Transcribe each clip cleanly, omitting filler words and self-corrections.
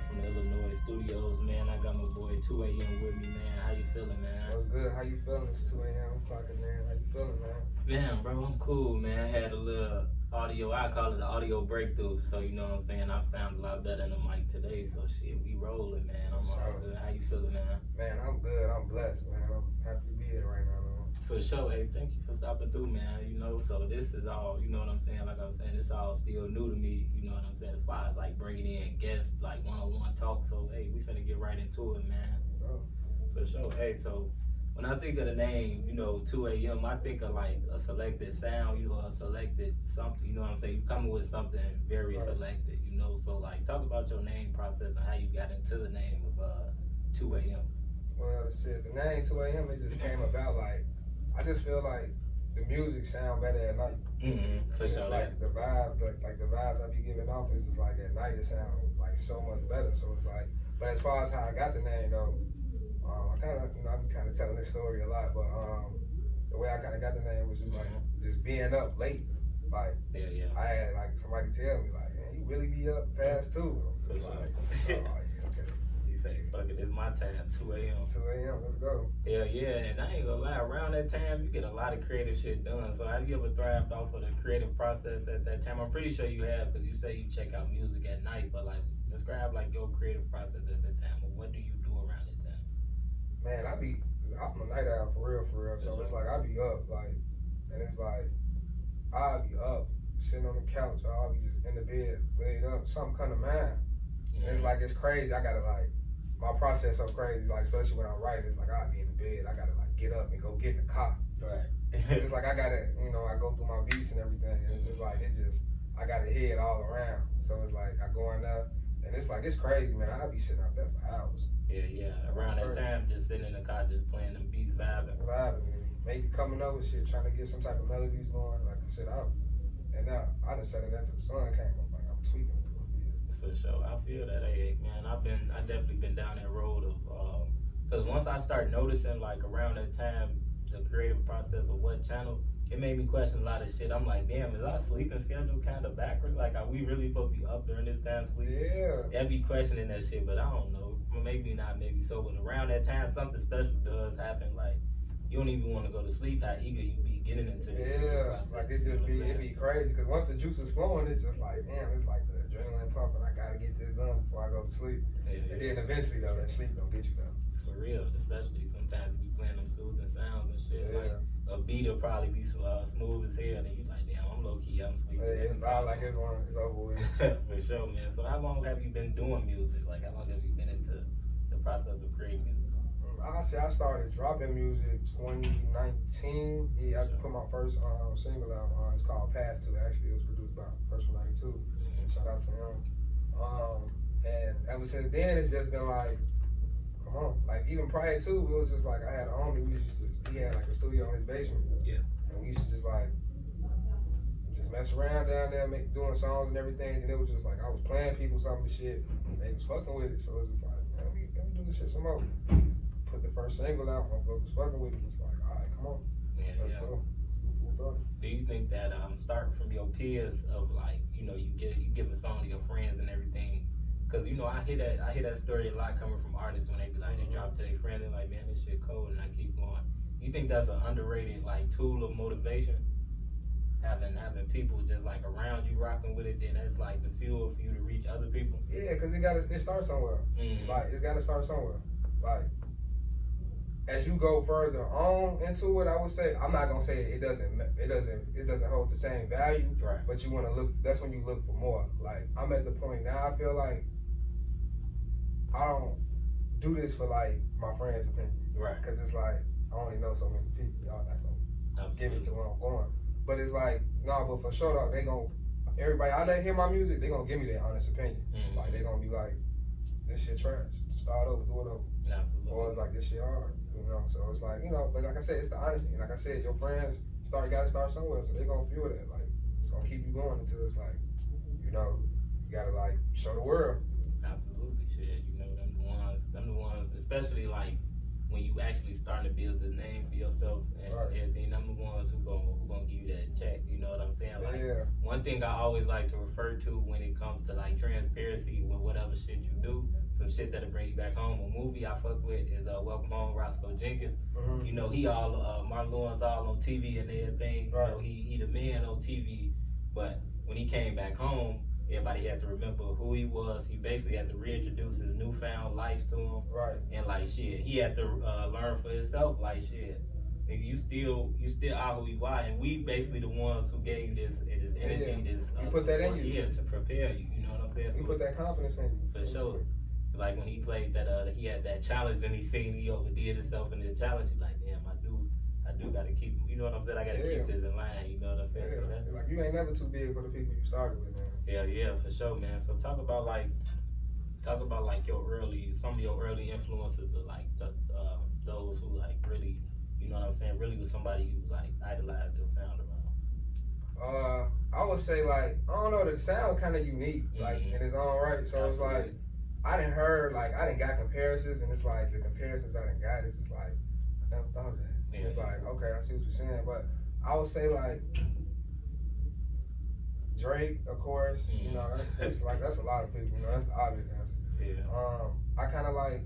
From the Illinois studios, man. I got my boy 2 a.m. with me, man. How you feeling, man? What's good? How you feeling? It's 2 a.m. I'm clocking, man. How you feeling, man? Man, bro, I'm cool, man. I had a little audio, I call it an audio breakthrough. So, you know what I'm saying? I sound a lot better in the mic today. So, shit, we rolling, man. I'm all good. How you feeling, man? Man, I'm good. I'm blessed, man. I'm happy to be here right now, man. For sure. Hey, thank you for stopping through, man. You know, so this is all, you know what I'm saying? Like I was saying, it's all still new to me. You know what I'm saying? As far as like bringing in guests, like one-on-one talk. So, hey, we finna get right into it, man. For sure. Hey, so when I think of the name, you know, 2 a.m., I think of like a selected sound, you know, a selected something, you know what I'm saying? You coming with something very selected, you know? So, like, talk about your name process and how you got into the name of 2 a.m. Well, shit, the name 2 a.m., it just came about like, I just feel like the music sound better at night. For sure. Like the vibe, like the vibes I be giving off is just like at night it sound like so much better. So it's like, but as far as how I got the name though, I kind of, you know, I be kind of telling this story a lot, but the way I kind of got the name was just like just being up late. Like I had like somebody tell me like, man, you really be up past 2. For sure. Like, okay. You say, fuck it, it's my time, 2 a.m. 2 a.m. Let's go. Yeah, and I ain't gonna lie, around that time you get a lot of creative shit done. So have you ever thrived off of the creative process at that time? I'm pretty sure you have, because you say you check out music at night, but like describe like your creative process at that time. Or what do you do around that time? Man, I'm a night owl for real. So it's like I be up, like, and it's like I'll be up, sitting on the couch, or I'll be just in the bed, laid up, something come to mind. And it's like it's crazy. I gotta like my process so crazy, like especially when I'm writing, it's like I'll be in the bed, I gotta like get up and go get in the car. Right. It's like I gotta, you know, I go through my beats and everything, and it's just like I got a head all around. So it's like I go in there, and it's like it's crazy, man. I'll be sitting out there for hours. Yeah. Around that time, just sitting in the car, just playing them beats, vibing, maybe coming up with shit, trying to get some type of melodies going. Like I said, I just said that till the sun came up. Like I'm tweaking. For sure, I feel that. Hey, man, I definitely been down that road of, because once I start noticing like around that time the creative process of what channel, it made me question a lot of shit. I'm like, damn, is our sleeping schedule kind of backwards? Like, are we really supposed to be up during this time sleeping? Yeah. I'd be questioning that shit, but I don't know. Maybe not, maybe so. But around that time, something special does happen. Like, you don't even want to go to sleep. How eager you be getting into this process. Like it be crazy because once the juice is flowing, it's just like, damn, it's like the adrenaline pumping. I gotta get this done before I go to sleep. And then eventually though, that sleep gonna get you though. For real, especially sometimes we playing them soothing sounds and shit. Like a beat will probably be smooth as hell, and you like, damn, I'm low key, I'm sleeping. It's all like it's over with. For sure, man. So how long have you been doing music? Like how long have you been into the process of creating music? I started dropping music 2019. Yeah, I put my first single out. It's called Pass To. Actually, it was produced by Person 92. Shout out to him. And ever since then, it's just been like, come on. Like even prior to, it was just like I had a homie. He had like a studio in his basement. Yeah. And we used to just mess around down there, doing songs and everything. And it was just like I was playing people some shit, and they was fucking with it. So it was just like, man, let me do this shit some more. Put the first single out, my folks fucking with it. It's like, all right, come on, let's go. Let's do full throttle. Do you think that starting from your peers of like, you know, you give a song to your friends and everything? Cause you know I hear that story a lot coming from artists when they be like they drop to their friend, they're like, man, this shit cold, and I keep going. You think that's an underrated like tool of motivation? Having people just like around you rocking with it, then that's like the fuel for you to reach other people. Yeah, cause it starts somewhere. Like it's gotta start somewhere. Like as you go further on into it, I would say I'm not gonna say it doesn't hold the same value. Right. But you wanna look. That's when you look for more. Like I'm at the point now. I feel like I don't do this for like my friends' opinion. Right. Cause it's like I only know so many people. Y'all not gonna give it to where I'm going. But it's like but for sure though, everybody I let hear my music, they gonna give me their honest opinion. Like they gonna be like, this shit trash. Start over, do it over. Absolutely. Or it's like this shit hard. You know, so it's like, you know, but like I said, it's the honesty. Like I said, your friends gotta start somewhere, so they gonna feel that. Like it's gonna keep you going until it's like, you know, you gotta like show the world. Absolutely, shit. You know, them the ones, especially like when you actually starting to build this name for yourself and everything, them the ones who gonna give you that check. You know what I'm saying? Like one thing I always like to refer to when it comes to like transparency with whatever shit you do, some shit that'll bring you back home. A movie I fuck with is Welcome Home, Roscoe Jenkins. You know, he all Martin Lawrence all on TV and everything. You know, he the man on TV, but when he came back home, everybody had to remember who he was. He basically had to reintroduce his newfound life to him. And like shit, he had to learn for himself. Like shit, nigga, you still are who you are, and we basically the ones who gave you this energy, this we put that in you, to prepare you. You know what I'm saying? We put that confidence in you for sure. Like when he played that, he had that challenge, and he overdid himself in the challenge. He's like, damn, I do gotta keep. You know what I'm saying? I gotta keep this in line. You know what I'm saying? So that's, like you ain't never too big for the people you started with, man. Yeah, for sure, man. So talk about like some of your early influences, of like those who like really, you know what I'm saying, really was somebody you like idolized your sound around. I would say like I don't know, the sound kind of unique, like in its own right. So it's like I didn't got comparisons, and it's like the comparisons I didn't got is just like I never thought of that. And it's like okay, I see what you're saying, but I would say like Drake, of course. You know, that's a lot of people. You know, that's the obvious answer. I kind of like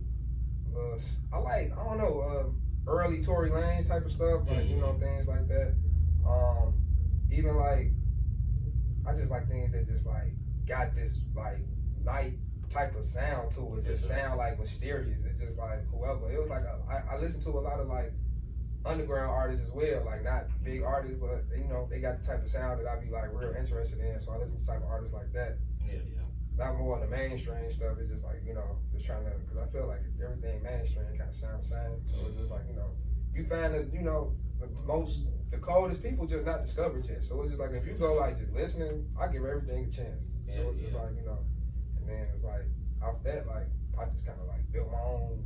I don't know, early Tory Lanez type of stuff, like you know, things like that. Even like I just like things that just like got this like night type of sound to it. Just sound like mysterious. It's just like whoever. It was like I listened to a lot of like underground artists as well, like not big artists, but you know they got the type of sound that I'd be like real interested in. So I listen to type of artists like that. Not more of the mainstream stuff. It's just like you know, just trying to, because I feel like everything mainstream kind of sounds the same. So it's just like you know, you find that you know the coldest people just not discovered yet. So it's just like if you go like just listening, I give everything a chance. So it's just like you know, and then it's like off that like I just kind of like built my own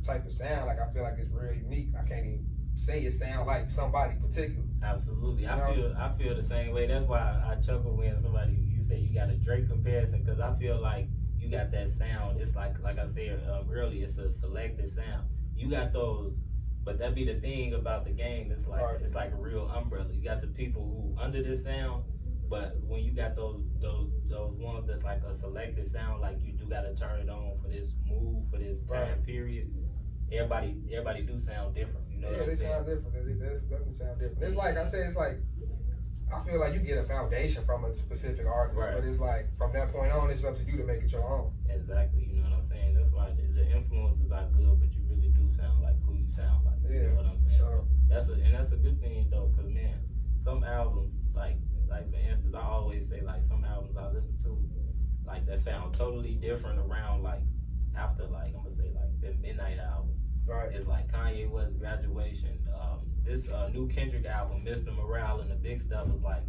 type of sound. Like I feel like it's real unique. I can't even say it sound like somebody particular. Absolutely, I feel the same way. That's why I chuckle when somebody you say you got a Drake comparison, because I feel like you got that sound. It's like I said earlier, it's a selected sound. You got those, but that be the thing about the game. It's like it's like a real umbrella. You got the people who under this sound, but when you got those ones that's like a selected sound, like you do got to turn it on for this move for this time period. Everybody do sound different. You know what I'm saying? Sound different. They definitely sound different. It's like I say, it's like I feel like you get a foundation from a specific artist, but it's like from that point on, it's up to you to make it your own. Exactly. You know what I'm saying? That's why the influences are good, but you really do sound like who you sound like. You know what I'm saying? Sure. That's a good thing though, because man, some albums like for instance, I always say like some albums I listen to like that sound totally different around like after like I'm gonna say like the Midnight album. It's like Kanye West Graduation. This new Kendrick album, Mr. Morale and the Big Stuff is like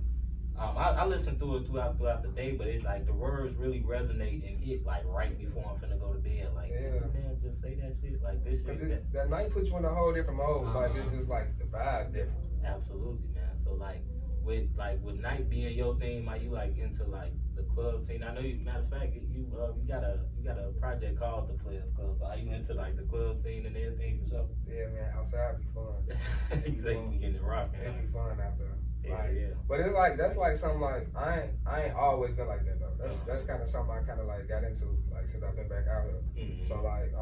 I listened through it throughout the day, but it's like the words really resonate and hit like right before I'm finna go to bed. Like man, just say that shit. Like this shit. That night puts you in a whole different mode. Like it's just like the vibe different. Absolutely, man. So like with night being your thing, are you like into like the club scene? I know you. Matter of fact, you got a project called the Players Club. So are you into like the club scene and everything for sure? Yeah, man. Outside be fun. You say you be getting it rocking. It be fun out there. Like, but it's like that's like something like I ain't always been like that though. That's kind of something I kind of like got into like since I've been back out here. So like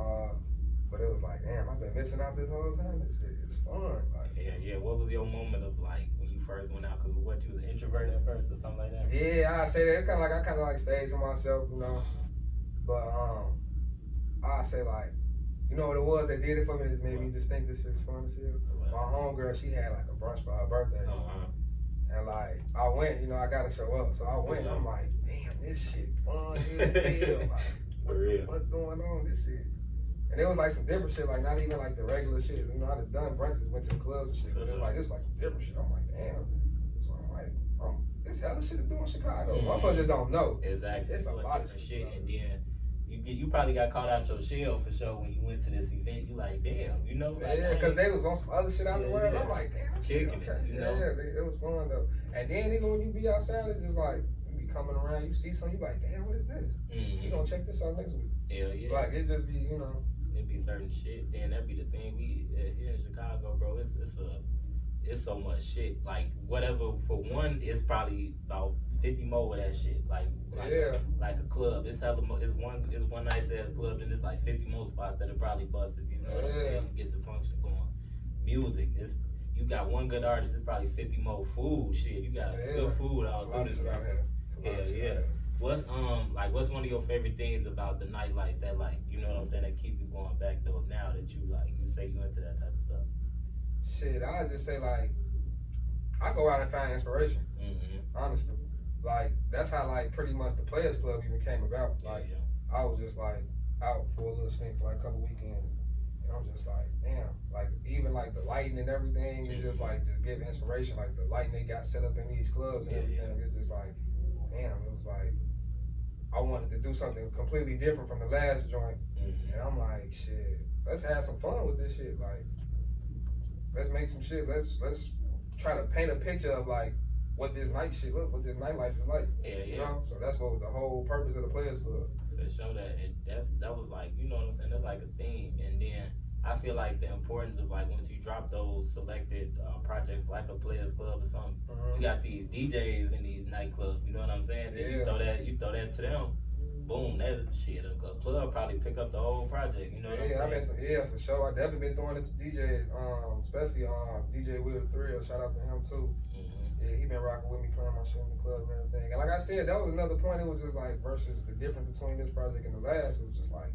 but it was like damn, I've been missing out this whole time. This shit is fun. Like yeah. What was your moment of like when you first went out? Cause what, you was an introvert at first or something like that? Yeah, I say that. It's kind of like I kind of like stayed to myself, you know. But I say like, you know what it was that did it for me? This made me just think this shit was fun to see. My homegirl, she had like a brunch for her birthday. And like, I went, you know, I gotta show up. So I went, and I'm like, damn, this shit fun as hell. Like, what the fuck going on, this shit? And it was like some different shit, like not even like the regular shit. You know, I'd done brunches, went to the clubs and shit, but it's like some different shit. I'm like, damn. So I'm like, it's hella shit to do in Chicago. Motherfuckers just don't know. Exactly. It's a lot of shit. And then you probably got caught out your shell for sure when you went to this event. You like, damn, you know? Like, yeah, because they was on some other shit afterwards. I'm like, damn, shit, okay. You know? It was fun though. And then even when you be outside, it's just like, you be coming around, you see something, you like, damn, what is this? You gonna check this out next week. Yeah. Like, it just be, you know. it be certain shit. Then that be the thing. We here in Chicago, bro. It's so much shit. Like whatever for one, it's probably about 50 more of that shit. Like a club. It's one nice ass club, and it's like 50 more spots that'll probably bust if you know what I'm saying. You get the function going. Music, you got one good artist, it's probably 50 more food shit. You got good food all through this. Yeah. What's one of your favorite things about the nightlife that like you know what I'm saying that keep you going back though now that you like you say you into that type of stuff? Shit, I just say like I go out and find inspiration. Honestly, like that's how like pretty much the Players Club even came about. Like I was just like out for a little stint for like a couple weekends. And I'm just like, damn, like even like the lighting and everything is just like just giving inspiration. Like the lighting they got set up in these clubs and everything, it's just like, damn, it was like I wanted to do something completely different from the last joint. And I'm like, shit, let's have some fun with this shit. Like, let's make some shit. Let's try to paint a picture of like what this night shit look, what this nightlife is like. You know? So that's what was the whole purpose of the Players Club. To show that was like, you know what I'm saying, that's like a theme. And then I feel like the importance of like once you drop those selected projects like a Players Club or something, you got these DJs in these nightclubs, you know what I'm saying? Then you throw that to them, boom, that shit, a club probably pick up the whole project, you know what I'm saying? For sure. I definitely been throwing it to DJs, especially DJ Will Thrill, shout out to him too. Yeah, he been rocking with me, playing my shit in the club and everything. And like I said, that was another point. It was just like versus the difference between this project and the last. It was just like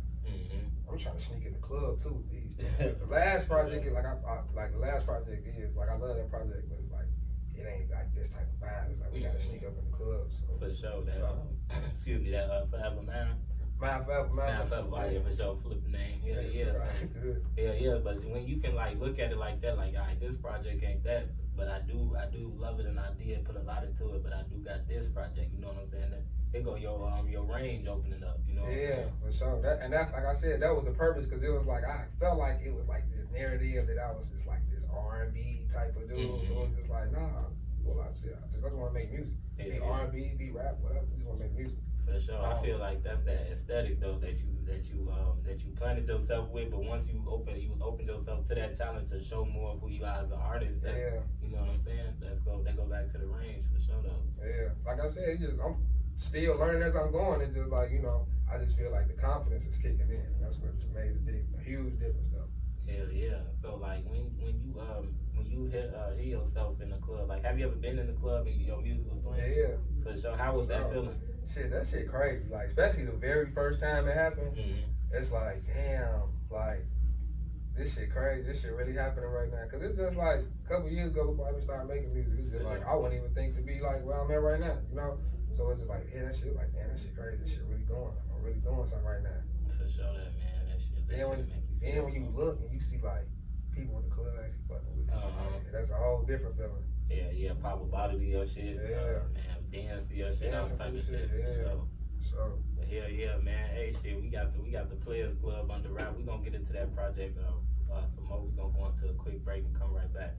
I'm trying to sneak in the club too with these things. The last project is like I like the last project is like I love that project, but it's like it ain't like this type of vibe. It's like we gotta sneak up in the clubs. So. For sure, that excuse me, that Forever Man. Man Forever. Yeah, for sure. Flip the name. Yeah. But when you can like look at it like that, like, all right, this project ain't that, but I do love it, and I did put a lot into it. But I do got this project. You know what I'm saying? It go your range opening up. You know. For sure. That like I said, that was the purpose because it was like I felt like it was like this narrative that I was just like this R&B type of dude. So it was just like well, I just want to make music. Be R&B, be rap, whatever. Just want to make music. For sure, I feel like that's that aesthetic though that you planted yourself with. But once you open yourself to that challenge to show more of who you are as an artist. You know what I'm saying? That go back to the range for sure though. Yeah, like I said, I'm still learning as I'm going. It's just like I just feel like the confidence is kicking in. That's what just made a huge difference though. Yeah. So like when you hear yourself in the club, like have you ever been in the club and your music was playing? Yeah. For sure. How was that feeling? Shit, that shit crazy. Like, especially the very first time it happened, it's like, damn, like, this shit crazy. This shit really happening right now. Cause it's just like a couple years ago before I even started making music. It's just like I wouldn't even think to be like where I'm at right now, you know? So it's just like, that shit, like, damn, that shit crazy. This shit really going. I'm really doing something right now. For sure, that man, that shit make you feel. Then when you look and you see like people in the club actually fucking with you, that's a whole different feeling. Yeah, pop a bottle to your shit. Man, dance to your shit, all type of shit. So. Yeah, man. Hey, shit, we got the Players Club under wrap. We gonna get into that project some more. We gonna go into a quick break and come right back.